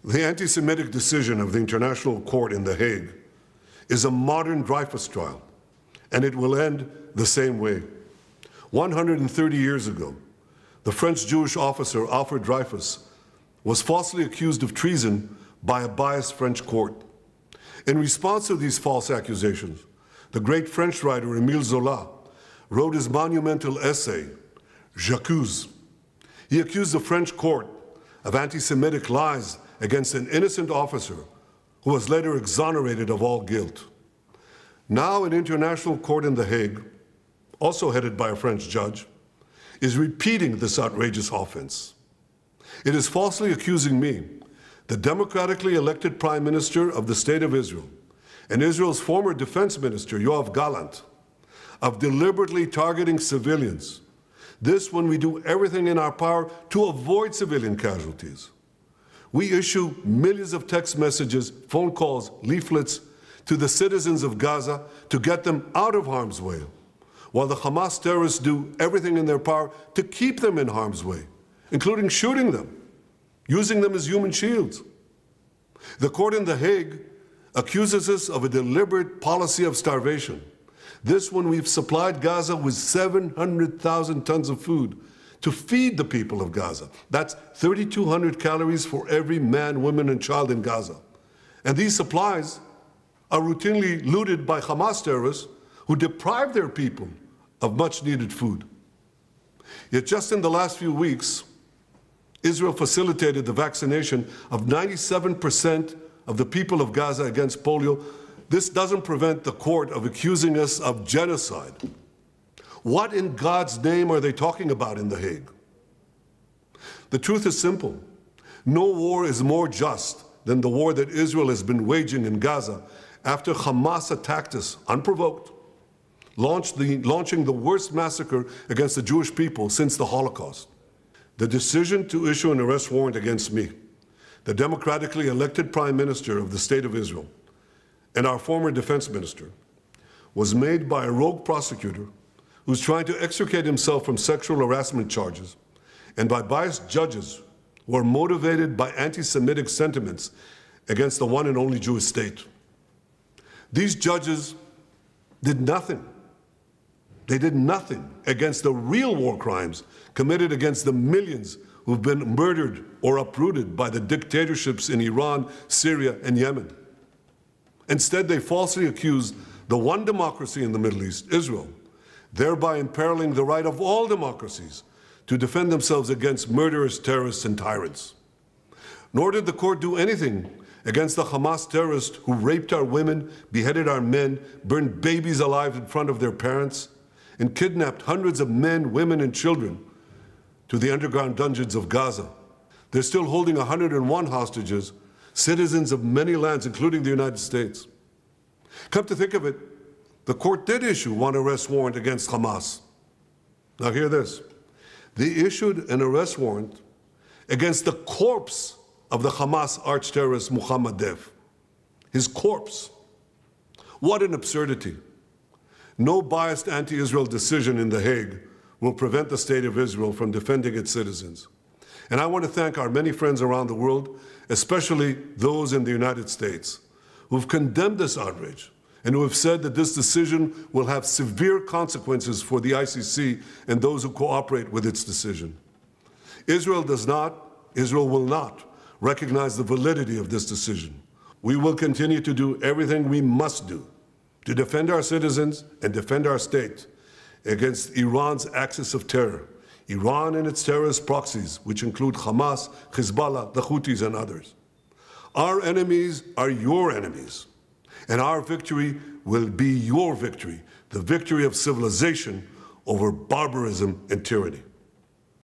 The anti-Semitic decision of the International Court in The Hague is a modern Dreyfus trial, and it will end the same way. 130 years ago, the French Jewish officer Alfred Dreyfus was falsely accused of treason by a biased French court. In response to these false accusations, the great French writer Émile Zola wrote his monumental essay, J'accuse. He accused the French court of anti-Semitic lies against an innocent officer who was later exonerated of all guilt. Now an international court in The Hague, also headed by a French judge, is repeating this outrageous offense. It is falsely accusing me, the democratically elected Prime Minister of the State of Israel, and Israel's former Defense Minister, Yoav Gallant, of deliberately targeting civilians. This when we do everything in our power to avoid civilian casualties. We issue millions of text messages, phone calls, leaflets to the citizens of Gaza to get them out of harm's way, while the Hamas terrorists do everything in their power to keep them in harm's way, including shooting them, using them as human shields. The court in The Hague accuses us of a deliberate policy of starvation. This when we've supplied Gaza with 700,000 tons of food to feed the people of Gaza. That's 3,200 calories for every man, woman, and child in Gaza. And these supplies are routinely looted by Hamas terrorists who deprive their people of much-needed food. Yet just in the last few weeks, Israel facilitated the vaccination of 97% of the people of Gaza against polio. This doesn't prevent the court of accusing us of genocide. What in God's name are they talking about in The Hague? The truth is simple. No war is more just than the war that Israel has been waging in Gaza after Hamas attacked us unprovoked, launching the worst massacre against the Jewish people since the Holocaust. The decision to issue an arrest warrant against me, the democratically elected Prime Minister of the State of Israel, and our former Defense Minister, was made by a rogue prosecutor who's trying to extricate himself from sexual harassment charges, and by biased judges who are motivated by anti-Semitic sentiments against the one and only Jewish state. These judges did nothing. They did nothing against the real war crimes committed against the millions who've been murdered or uprooted by the dictatorships in Iran, Syria, and Yemen. Instead, they falsely accused the one democracy in the Middle East, Israel, thereby imperiling the right of all democracies to defend themselves against murderous terrorists and tyrants. Nor did the court do anything against the Hamas terrorists who raped our women, beheaded our men, burned babies alive in front of their parents, and kidnapped hundreds of men, women, and children to the underground dungeons of Gaza. They're still holding 101 hostages, citizens of many lands, including the United States. Come to think of it, the court did issue one arrest warrant against Hamas. Now hear this. They issued an arrest warrant against the corpse of the Hamas arch-terrorist Mohammed Dev. His corpse. What an absurdity. No biased anti-Israel decision in The Hague will prevent the State of Israel from defending its citizens. And I want to thank our many friends around the world, especially those in the United States, who've condemned this outrage and who have said that this decision will have severe consequences for the ICC and those who cooperate with its decision. Israel will not recognize the validity of this decision. We will continue to do everything we must do to defend our citizens and defend our state against Iran's axis of terror, Iran and its terrorist proxies, which include Hamas, Hezbollah, the Houthis, and others. Our enemies are your enemies, and our victory will be your victory, the victory of civilization over barbarism and tyranny.